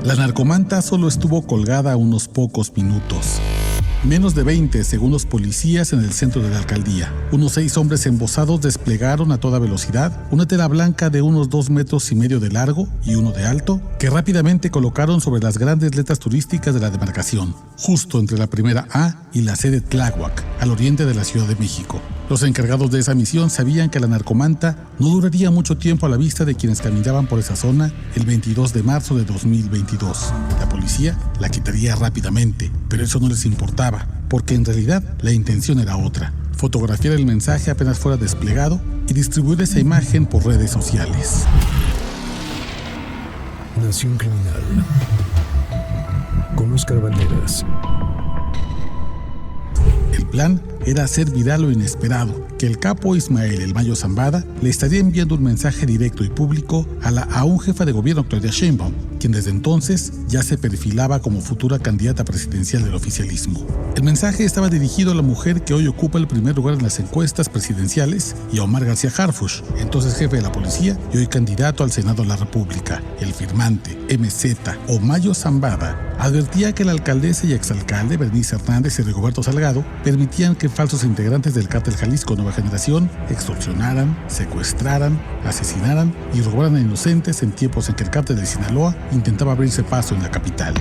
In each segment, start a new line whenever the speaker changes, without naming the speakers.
La narcomanta solo estuvo colgada unos pocos minutos. Menos de 20, según los policías en el centro de la alcaldía. Unos 6 hombres embosados desplegaron a toda velocidad una tela blanca de unos 2,5 metros de largo y 1 de alto, que rápidamente colocaron sobre las grandes letras turísticas de la demarcación, justo entre la primera A y la C de Tláhuac, al oriente de la Ciudad de México. Los encargados de esa misión sabían que la narcomanta no duraría mucho tiempo a la vista de quienes caminaban por esa zona el 22 de marzo de 2022. La policía la quitaría rápidamente, pero eso no les importaba, porque en realidad la intención era otra: fotografiar el mensaje apenas fuera desplegado y distribuir esa imagen por redes sociales.
Nación Criminal con Óscar Valderas.
El plan era hacer viral lo inesperado, que el capo Ismael El Mayo Zambada le estaría enviando un mensaje directo y público a un jefa de gobierno, Claudia Sheinbaum, quien desde entonces ya se perfilaba como futura candidata presidencial del oficialismo. El mensaje estaba dirigido a la mujer que hoy ocupa el primer lugar en las encuestas presidenciales y a Omar García Harfuch, entonces jefe de la policía y hoy candidato al Senado de la República. El firmante, MZ o Mayo Zambada, advertía que la alcaldesa y exalcalde Bernice Hernández y Rigoberto Salgado permitían que falsos integrantes del cártel Jalisco Nueva Generación extorsionaran, secuestraran, asesinaran y robaran a inocentes en tiempos en que el cártel de Sinaloa intentaba abrirse paso en la capital.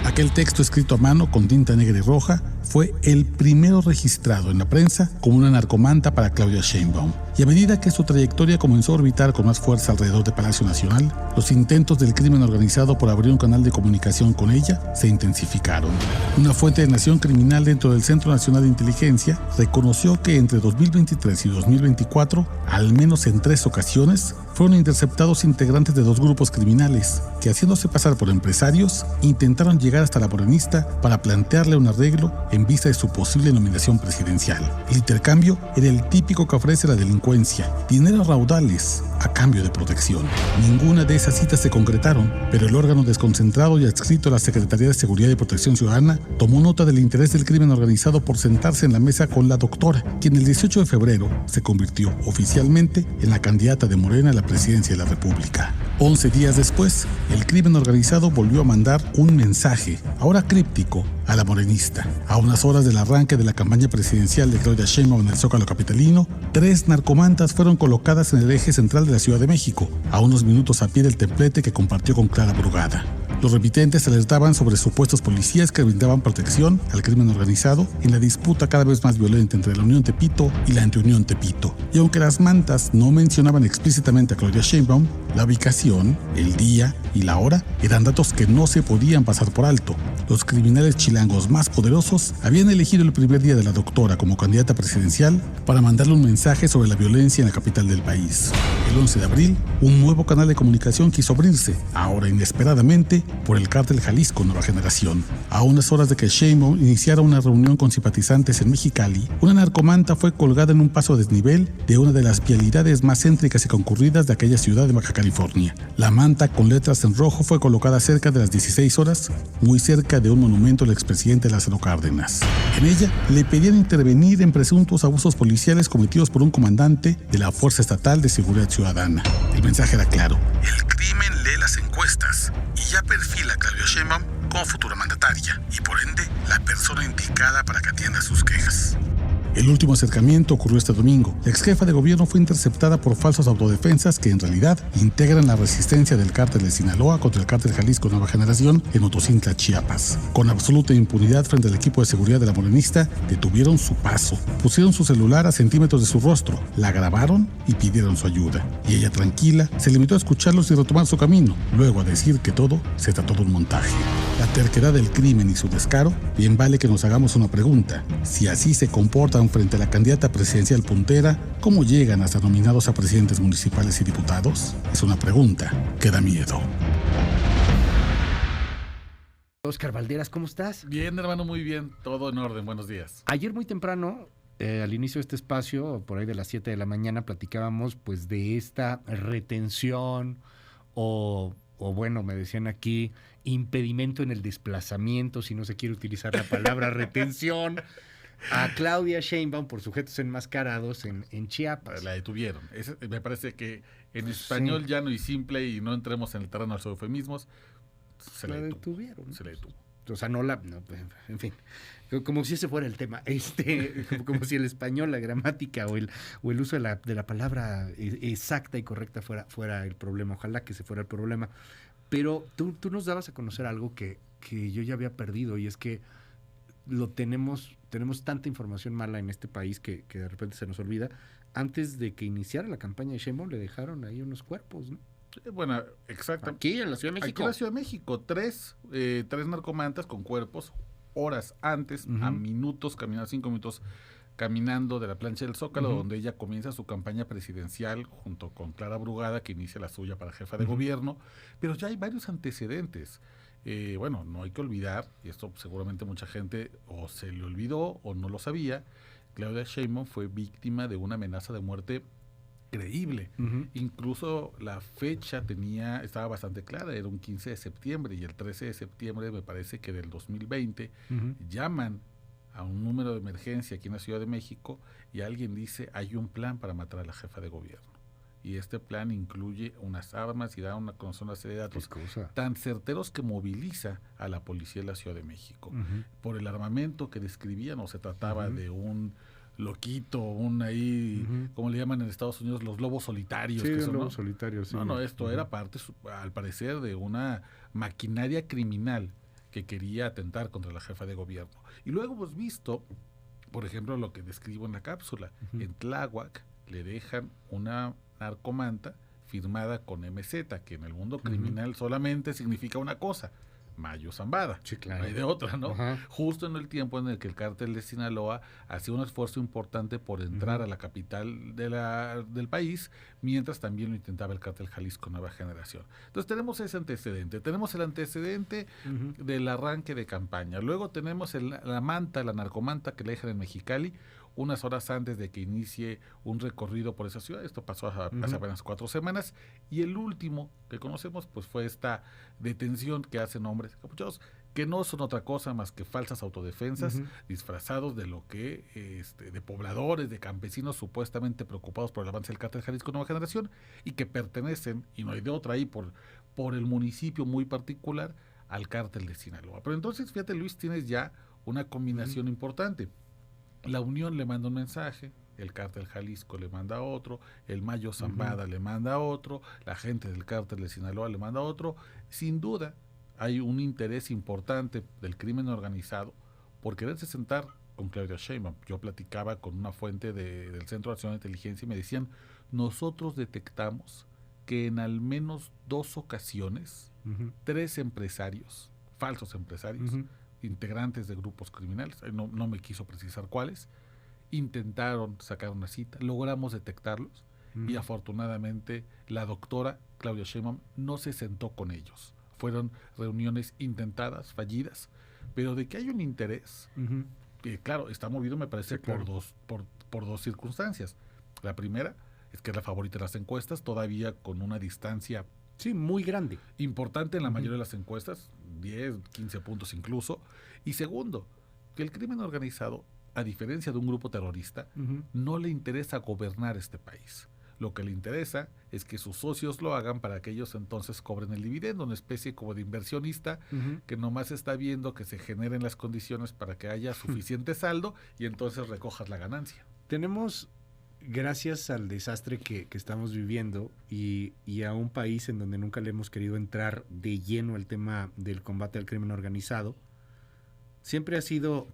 Aquel texto escrito a mano con tinta negra y roja fue el primero registrado en la prensa como una narcomanta para Claudia Sheinbaum. Y a medida que su trayectoria comenzó a orbitar con más fuerza alrededor de Palacio Nacional, los intentos del crimen organizado por abrir un canal de comunicación con ella se intensificaron. Una fuente de Nación Criminal dentro del Centro Nacional de Inteligencia reconoció que entre 2023 y 2024, al menos en 3 ocasiones, fueron interceptados integrantes de 2 grupos criminales que, haciéndose pasar por empresarios, intentaron llegar hasta la morenista para plantearle un arreglo en vista de su posible nominación presidencial. El intercambio era el típico que ofrece la delincuencia: dinero a raudales a cambio de protección. Ninguna de esas citas se concretaron, pero el órgano desconcentrado y adscrito a la Secretaría de Seguridad y Protección Ciudadana tomó nota del interés del crimen organizado por sentarse en la mesa con la doctora, quien el 18 de febrero se convirtió oficialmente en la candidata de Morena a la presidencia de la República. 11 días después, el crimen organizado volvió a mandar un mensaje, ahora críptico, a la morenista. A unas horas del arranque de la campaña presidencial de Claudia Sheinbaum en el Zócalo capitalino, 3 narcomantas fueron colocadas en el eje central de la Ciudad de México, a unos minutos a pie del templete que compartió con Clara Brugada. Los remitentes alertaban sobre supuestos policías que brindaban protección al crimen organizado en la disputa cada vez más violenta entre la Unión Tepito y la Antiunión Tepito. Y aunque las mantas no mencionaban explícitamente a Claudia Sheinbaum, la ubicación, el día y la hora eran datos que no se podían pasar por alto. Los criminales chilangos más poderosos habían elegido el primer día de la doctora como candidata presidencial para mandarle un mensaje sobre la violencia en la capital del país. El 11 de abril, un nuevo canal de comunicación quiso abrirse, ahora inesperadamente, por el cártel Jalisco Nueva Generación. A unas horas de que Sheinbaum iniciara una reunión con simpatizantes en Mexicali, una narcomanta fue colgada en un paso a desnivel de una de las vialidades más céntricas y concurridas de aquella ciudad de Baja California. La manta con letras en rojo fue colocada cerca de las 16 horas, muy cerca de un monumento al expresidente Lázaro Cárdenas. En ella le pedían intervenir en presuntos abusos policiales cometidos por un comandante de la Fuerza Estatal de Seguridad Ciudadana. El mensaje era claro: el crimen lee las encuestas y ya perfila a Claudia Sheinbaum como futura mandataria y por ende la persona indicada para que atienda sus quejas. El último acercamiento ocurrió este domingo. La exjefa de gobierno fue interceptada por falsos autodefensas que en realidad integran la resistencia del cártel de Sinaloa contra el cártel Jalisco Nueva Generación en Otozintla, Chiapas. Con absoluta impunidad frente al equipo de seguridad de la morenista, detuvieron su paso, pusieron su celular a centímetros de su rostro, la grabaron y pidieron su ayuda. Y ella, tranquila, se limitó a escucharlos y retomar su camino, luego a decir que todo se trató de un montaje. La terquedad del crimen y su descaro, bien vale que nos hagamos una pregunta: si así se comportan frente a la candidata presidencial puntera, ¿cómo llegan hasta nominados a presidentes municipales y diputados? Es una pregunta que da miedo.
Óscar Valderas, ¿cómo estás?
Bien, hermano, muy bien. Todo en orden. Buenos días.
Ayer muy temprano, al inicio de este espacio, por ahí de las 7 de la mañana, platicábamos pues de esta retención o bueno, me decían aquí, impedimento en el desplazamiento, si no se quiere utilizar la palabra retención, a Claudia Sheinbaum por sujetos enmascarados en Chiapas.
La detuvieron. Me parece que en español llano y simple, y no entremos en el terreno de los eufemismos, se la
detuvieron.
Se la detuvo.
O sea, en fin, como si ese fuera el tema, como si el español, la gramática o el uso de la palabra exacta y correcta fuera el problema. Ojalá que se fuera el problema. Pero tú nos dabas a conocer algo que yo ya había perdido, y es que tenemos tanta información mala en este país que de repente se nos olvida. Antes de que iniciara la campaña de Sheinbaum le dejaron ahí unos cuerpos, ¿no?
Bueno, exactamente.
Aquí en la Ciudad de México.
Aquí en la Ciudad de México, tres narcomantas con cuerpos horas antes, a minutos, caminando 5 minutos, caminando de la plancha del Zócalo, donde ella comienza su campaña presidencial junto con Clara Brugada, que inicia la suya para jefa de gobierno, pero ya hay varios antecedentes. Bueno, no hay que olvidar, y esto seguramente mucha gente o se le olvidó o no lo sabía, Claudia Sheinbaum fue víctima de una amenaza de muerte creíble. Incluso la fecha estaba bastante clara, era un 15 de septiembre, y el 13 de septiembre, me parece que del 2020, llaman a un número de emergencia aquí en la Ciudad de México y alguien dice, hay un plan para matar a la jefa de gobierno. Y este plan incluye unas armas y da una serie de datos tan certeros que moviliza a la policía de la Ciudad de México. Por el armamento que describían, no se trataba de un loquito, como le llaman en Estados Unidos, los lobos solitarios.
Sí,
que son,
lobos solitarios, sí.
No, esto era parte, al parecer, de una maquinaria criminal que quería atentar contra la jefa de gobierno. Y luego hemos visto, por ejemplo, lo que describo en la cápsula. En Tláhuac le dejan una narcomanta firmada con MZ, que en el mundo criminal solamente significa una cosa: Mayo Zambada.
Sí, claro.
No hay de otra, ¿no? Justo en el tiempo en el que el cártel de Sinaloa hacía un esfuerzo importante por entrar a la capital del país, mientras también lo intentaba el cártel Jalisco Nueva Generación. Entonces tenemos ese antecedente. Tenemos el antecedente del arranque de campaña. Luego tenemos la narcomanta que le dejan en Mexicali unas horas antes de que inicie un recorrido por esa ciudad. Esto pasó hace apenas 4 semanas. Y el último que conocemos pues fue esta detención que hacen hombres capuchados, que no son otra cosa más que falsas autodefensas, disfrazados de lo que de pobladores, de campesinos supuestamente preocupados por el avance del cártel Jalisco Nueva Generación, y que pertenecen, y no hay de otra ahí, por el municipio muy particular, al cártel de Sinaloa. Pero entonces, fíjate, Luis, tienes ya una combinación importante. La Unión le manda un mensaje, el cártel Jalisco le manda otro, el Mayo Zambada le manda otro, la gente del cártel de Sinaloa le manda otro. Sin duda hay un interés importante del crimen organizado por quererse sentar con Claudia Sheinbaum. Yo platicaba con una fuente del Centro Nacional de Inteligencia y me decían, nosotros detectamos que en al menos 2 ocasiones 3 empresarios, falsos empresarios, integrantes de grupos criminales, no me quiso precisar cuáles, intentaron sacar una cita, logramos detectarlos y afortunadamente la doctora Claudia Sheinbaum no se sentó con ellos. Fueron reuniones intentadas, fallidas, pero de que hay un interés, claro, está movido, me parece, por dos circunstancias. La primera es que es la favorita de las encuestas, todavía con una distancia
muy grande,
importante en la mayoría de las encuestas, 10, 15 puntos incluso. Y segundo, que el crimen organizado, a diferencia de un grupo terrorista, no le interesa gobernar este país. Lo que le interesa es que sus socios lo hagan para que ellos entonces cobren el dividendo, una especie como de inversionista que nomás está viendo que se generen las condiciones para que haya suficiente saldo y entonces recojas la ganancia.
Tenemos, gracias al desastre que estamos viviendo y a un país en donde nunca le hemos querido entrar de lleno al tema del combate al crimen organizado, siempre ha sido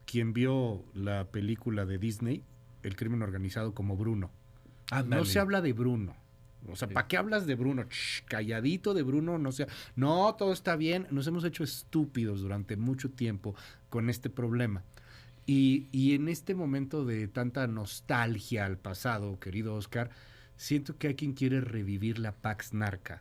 quien vio la película de Disney, El crimen organizado, como Bruno.
Ándale.
No se habla de Bruno. O sea, ¿para qué hablas de Bruno? Calladito de Bruno, no, todo está bien. Nos hemos hecho estúpidos durante mucho tiempo con este problema. Y en este momento de tanta nostalgia al pasado, querido Oscar, siento que hay quien quiere revivir la Pax Narca.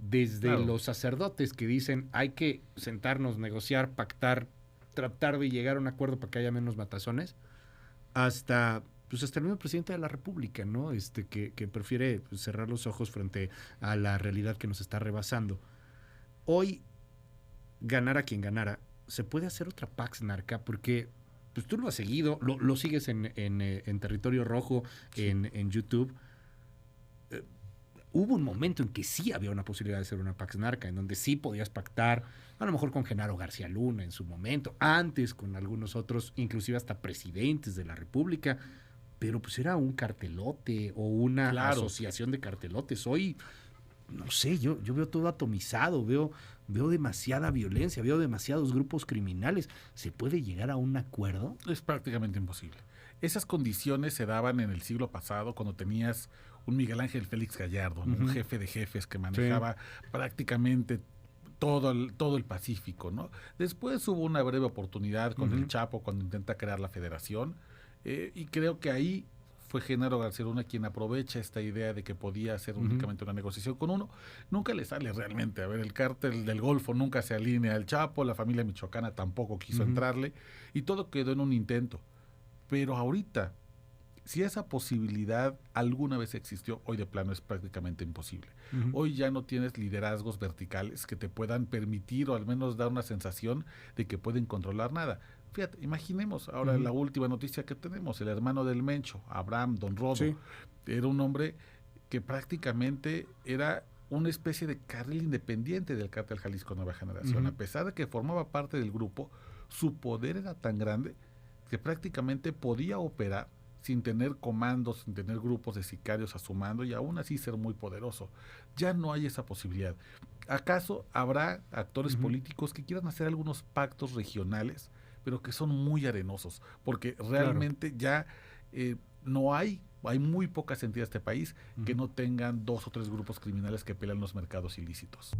Desde los sacerdotes que dicen hay que sentarnos, negociar, pactar, tratar de llegar a un acuerdo para que haya menos matazones, hasta el mismo presidente de la República, ¿no? Que prefiere cerrar los ojos frente a la realidad que nos está rebasando. Hoy, ganara quien ganara, se puede hacer otra Pax Narca, porque pues tú lo has seguido, lo sigues en Territorio Rojo, en YouTube. Hubo un momento en que sí había una posibilidad de ser una Pax Narca, en donde sí podías pactar, a lo mejor con Genaro García Luna en su momento, antes con algunos otros, inclusive hasta presidentes de la República, pero pues era un cartelote o una asociación de cartelotes. Hoy, no sé, yo veo todo atomizado, veo demasiada violencia, veo demasiados grupos criminales. ¿Se puede llegar a un acuerdo?
Es prácticamente imposible. Esas condiciones se daban en el siglo pasado cuando tenías un Miguel Ángel Félix Gallardo, ¿no? Un jefe de jefes que manejaba prácticamente todo el Pacífico, ¿no? Después hubo una breve oportunidad con el Chapo cuando intenta crear la federación, y creo que ahí fue Genaro García Luna quien aprovecha esta idea de que podía hacer únicamente una negociación con uno. Nunca le sale realmente. A ver, el cártel del Golfo nunca se alinea al Chapo, la familia michoacana tampoco quiso entrarle, y todo quedó en un intento. Pero ahorita, si esa posibilidad alguna vez existió, hoy de plano es prácticamente imposible. Hoy ya no tienes liderazgos verticales que te puedan permitir o al menos dar una sensación de que pueden controlar nada. Fíjate, imaginemos ahora la última noticia que tenemos, el hermano del Mencho, Abraham Don Rodo. Sí. Era un hombre que prácticamente era una especie de carril independiente del cártel Jalisco Nueva Generación. A pesar de que formaba parte del grupo, su poder era tan grande que prácticamente podía operar sin tener comandos, sin tener grupos de sicarios a su mando y aún así ser muy poderoso. Ya no hay esa posibilidad. ¿Acaso habrá actores políticos que quieran hacer algunos pactos regionales, pero que son muy arenosos? Porque realmente ya no hay muy pocas entidades de este país que no tengan 2 o 3 grupos criminales que pelean los mercados ilícitos.